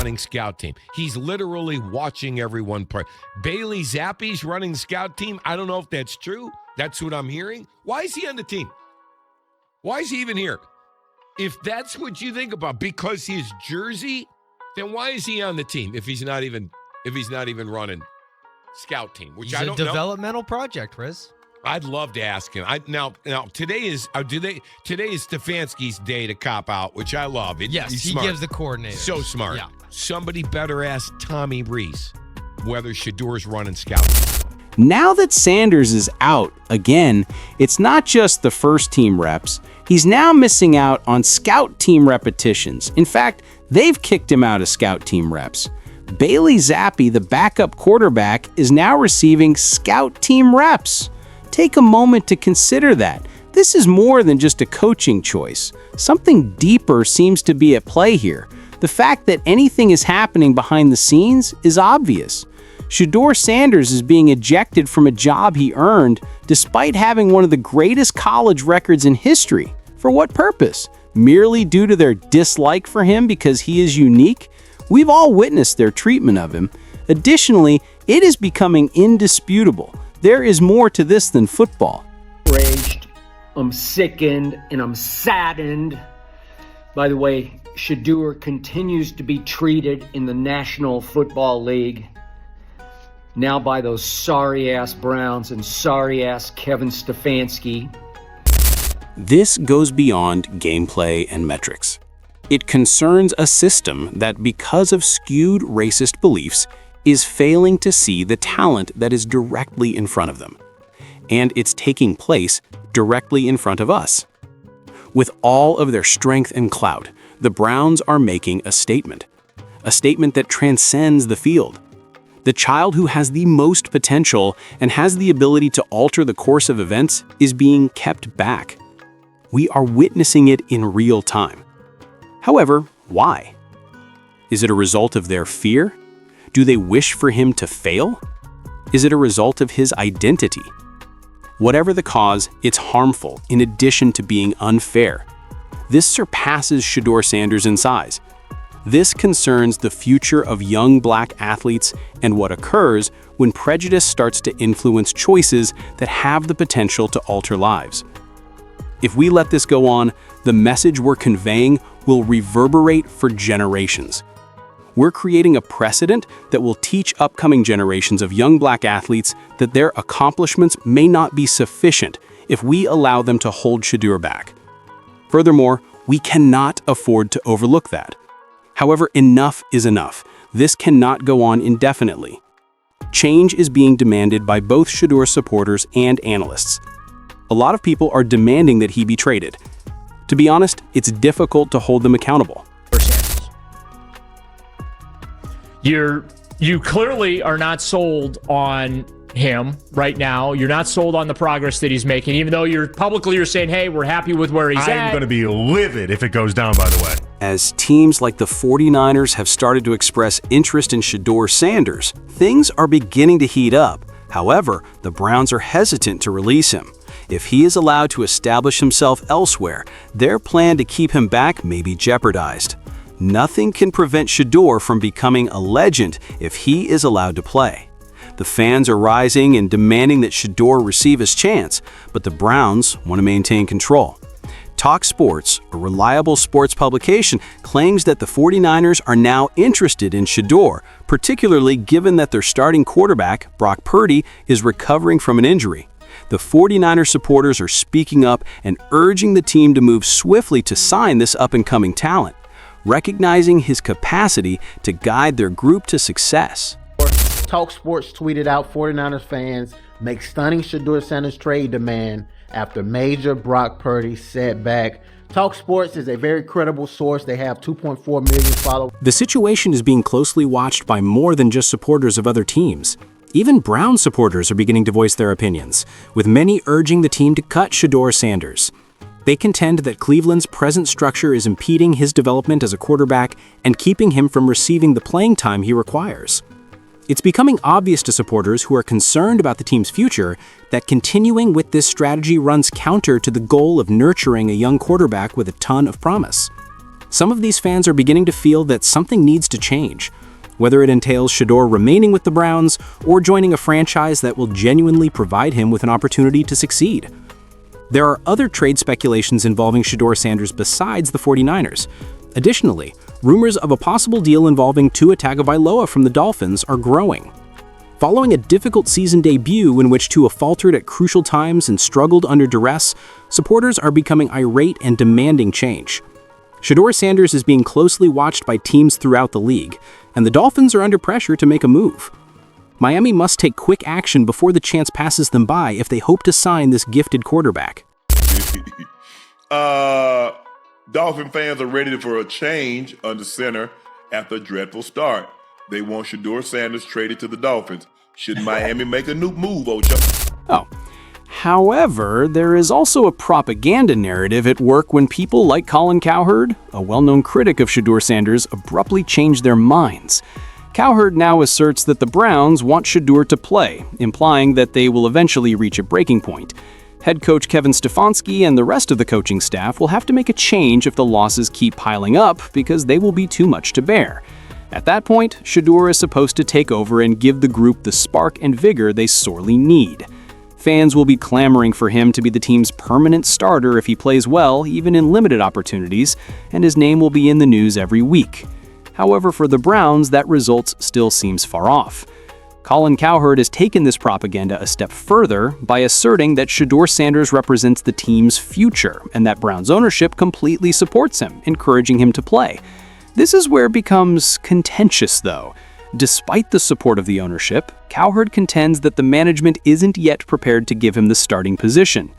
running scout team. He's literally watching everyone play. Bailey Zappe's running the scout team. I don't know if that's true. That's what I'm hearing. Why is he on the team? Why is he even here? If that's what you think about, because his jersey, then why is he on the team if he's not even running scout team? Which I don't know. It's a developmental project, Riz. I'd love to ask him. Now today is Stefanski's day to cop out, which I love. Yes, he's he smart. gives the coordinator. So smart. Yeah. Somebody better ask Tommy Reese whether Shedeur's running scout. Now that Sanders is out again, it's not just the first team reps. He's now missing out on scout team repetitions. In fact, they've kicked him out of scout team reps. Bailey Zappe, the backup quarterback, is now receiving scout team reps. Take a moment to consider that. This is more than just a coaching choice. Something deeper seems to be at play here. The fact that anything is happening behind the scenes is obvious. Shedeur Sanders is being ejected from a job he earned despite having one of the greatest college records in history. For what purpose? Merely due to their dislike for him because he is unique? We've all witnessed their treatment of him. Additionally, it is becoming indisputable. There is more to this than football. Outraged, I'm sickened, and I'm saddened. By the way, Shedeur continues to be treated in the National Football League, now by those sorry-ass Browns and sorry-ass Kevin Stefanski. This goes beyond gameplay and metrics. It concerns a system that, because of skewed racist beliefs, is failing to see the talent that is directly in front of them. And it's taking place directly in front of us. With all of their strength and clout, the Browns are making a statement that transcends the field. The child who has the most potential and has the ability to alter the course of events is being kept back. We are witnessing it in real time. However, why? Is it a result of their fear? Do they wish for him to fail? Is it a result of his identity? Whatever the cause, it's harmful in addition to being unfair. This surpasses Shedeur Sanders in size. This concerns the future of young black athletes and what occurs when prejudice starts to influence choices that have the potential to alter lives. If we let this go on, the message we're conveying will reverberate for generations. We're creating a precedent that will teach upcoming generations of young black athletes that their accomplishments may not be sufficient if we allow them to hold Shedeur back. Furthermore, we cannot afford to overlook that. However, enough is enough. This cannot go on indefinitely. Change is being demanded by both Shedeur supporters and analysts. A lot of people are demanding that he be traded. To be honest, it's difficult to hold them accountable. You clearly are not sold on him right now. You're not sold on the progress that he's making, even though you're saying, hey, we're happy with where he's at. I'm going to be livid if it goes down, by the way. As teams like the 49ers have started to express interest in Shedeur Sanders, things are beginning to heat up. However, the Browns are hesitant to release him. If he is allowed to establish himself elsewhere, their plan to keep him back may be jeopardized. Nothing can prevent Shedeur from becoming a legend if he is allowed to play. The fans are rising and demanding that Shedeur receive his chance, but the Browns want to maintain control. Talk Sports, a reliable sports publication, claims that the 49ers are now interested in Shedeur, particularly given that their starting quarterback, Brock Purdy, is recovering from an injury. The 49ers supporters are speaking up and urging the team to move swiftly to sign this up-and-coming talent, recognizing his capacity to guide their group to success. Talk Sports tweeted out 49ers fans make stunning Shedeur Sanders trade demand after major Brock Purdy setback. Talk Sports is a very credible source. They have 2.4 million followers. The situation is being closely watched by more than just supporters of other teams. Even Brown supporters are beginning to voice their opinions, with many urging the team to cut Shedeur Sanders. They contend that Cleveland's present structure is impeding his development as a quarterback and keeping him from receiving the playing time he requires. It's becoming obvious to supporters who are concerned about the team's future that continuing with this strategy runs counter to the goal of nurturing a young quarterback with a ton of promise. Some of these fans are beginning to feel that something needs to change, whether it entails Shedeur remaining with the Browns or joining a franchise that will genuinely provide him with an opportunity to succeed. There are other trade speculations involving Shedeur Sanders besides the 49ers. Additionally, rumors of a possible deal involving Tua Tagovailoa from the Dolphins are growing. Following a difficult season debut in which Tua faltered at crucial times and struggled under duress, supporters are becoming irate and demanding change. Shedeur Sanders is being closely watched by teams throughout the league, and the Dolphins are under pressure to make a move. Miami must take quick action before the chance passes them by if they hope to sign this gifted quarterback. Dolphin fans are ready for a change under center after a dreadful start. They want Shedeur Sanders traded to the Dolphins. Should Miami make a new move, Ocho? However, there is also a propaganda narrative at work when people like Colin Cowherd, a well-known critic of Shedeur Sanders, abruptly change their minds. Cowherd now asserts that the Browns want Shedeur to play, implying that they will eventually reach a breaking point. Head coach Kevin Stefanski and the rest of the coaching staff will have to make a change if the losses keep piling up because they will be too much to bear. At that point, Shedeur is supposed to take over and give the group the spark and vigor they sorely need. Fans will be clamoring for him to be the team's permanent starter if he plays well, even in limited opportunities, and his name will be in the news every week. However, for the Browns, that result still seems far off. Colin Cowherd has taken this propaganda a step further by asserting that Shedeur Sanders represents the team's future and that Browns ownership completely supports him, encouraging him to play. This is where it becomes contentious, though. Despite the support of the ownership, Cowherd contends that the management isn't yet prepared to give him the starting position.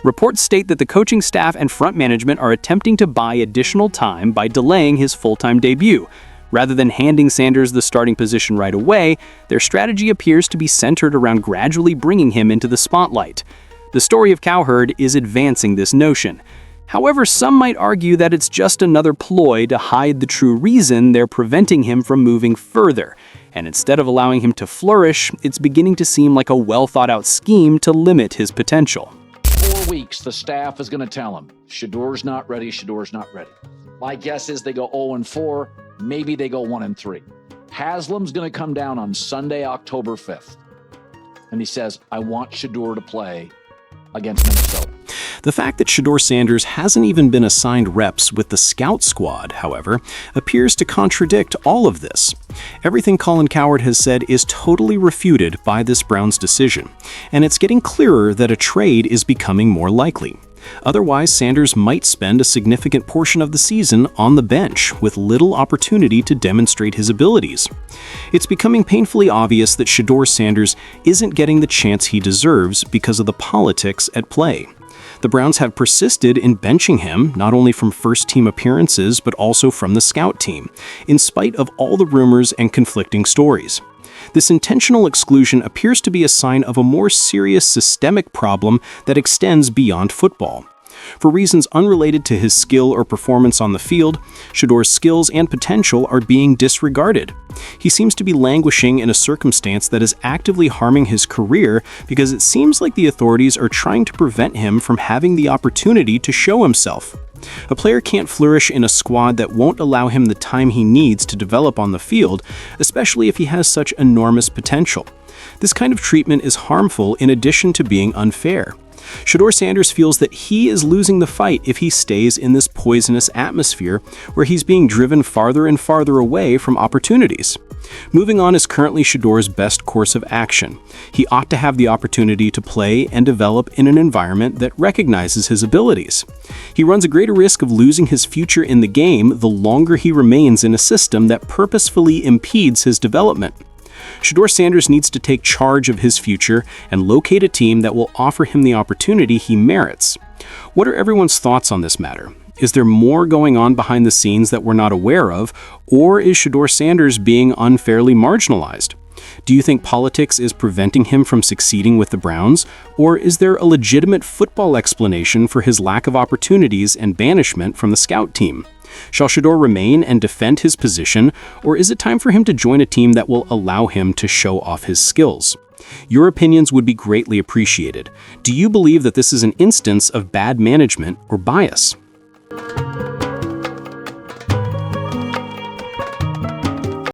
Reports state that the coaching staff and front management are attempting to buy additional time by delaying his full-time debut. Rather than handing Sanders the starting position right away, their strategy appears to be centered around gradually bringing him into the spotlight. The story of Cowherd is advancing this notion. However, some might argue that it's just another ploy to hide the true reason they're preventing him from moving further, and instead of allowing him to flourish, it's beginning to seem like a well-thought-out scheme to limit his potential. 4 weeks, the staff is going to tell him, Shedeur's not ready, Shedeur's not ready. My guess is they go 0-4, maybe they go 1-3. Haslam's going to come down on Sunday, October 5th, and he says, I want Shedeur to play against Minnesota. The fact that Shedeur Sanders hasn't even been assigned reps with the scout squad, however, appears to contradict all of this. Everything Colin Cowherd has said is totally refuted by this Browns decision, and it's getting clearer that a trade is becoming more likely. Otherwise, Sanders might spend a significant portion of the season on the bench with little opportunity to demonstrate his abilities. It's becoming painfully obvious that Shedeur Sanders isn't getting the chance he deserves because of the politics at play. The Browns have persisted in benching him, not only from first-team appearances but also from the scout team, in spite of all the rumors and conflicting stories. This intentional exclusion appears to be a sign of a more serious systemic problem that extends beyond football. For reasons unrelated to his skill or performance on the field, Shedeur's skills and potential are being disregarded. He seems to be languishing in a circumstance that is actively harming his career because it seems like the authorities are trying to prevent him from having the opportunity to show himself. A player can't flourish in a squad that won't allow him the time he needs to develop on the field, especially if he has such enormous potential. This kind of treatment is harmful in addition to being unfair. Shedeur Sanders feels that he is losing the fight if he stays in this poisonous atmosphere where he's being driven farther and farther away from opportunities. Moving on is currently Shedeur's best course of action. He ought to have the opportunity to play and develop in an environment that recognizes his abilities. He runs a greater risk of losing his future in the game the longer he remains in a system that purposefully impedes his development. Shedeur Sanders needs to take charge of his future and locate a team that will offer him the opportunity he merits. What are everyone's thoughts on this matter? Is there more going on behind the scenes that we're not aware of, or is Shedeur Sanders being unfairly marginalized? Do you think politics is preventing him from succeeding with the Browns, or is there a legitimate football explanation for his lack of opportunities and banishment from the scout team? Shall Shedeur remain and defend his position, or is it time for him to join a team that will allow him to show off his skills? Your opinions would be greatly appreciated. Do you believe that this is an instance of bad management or bias?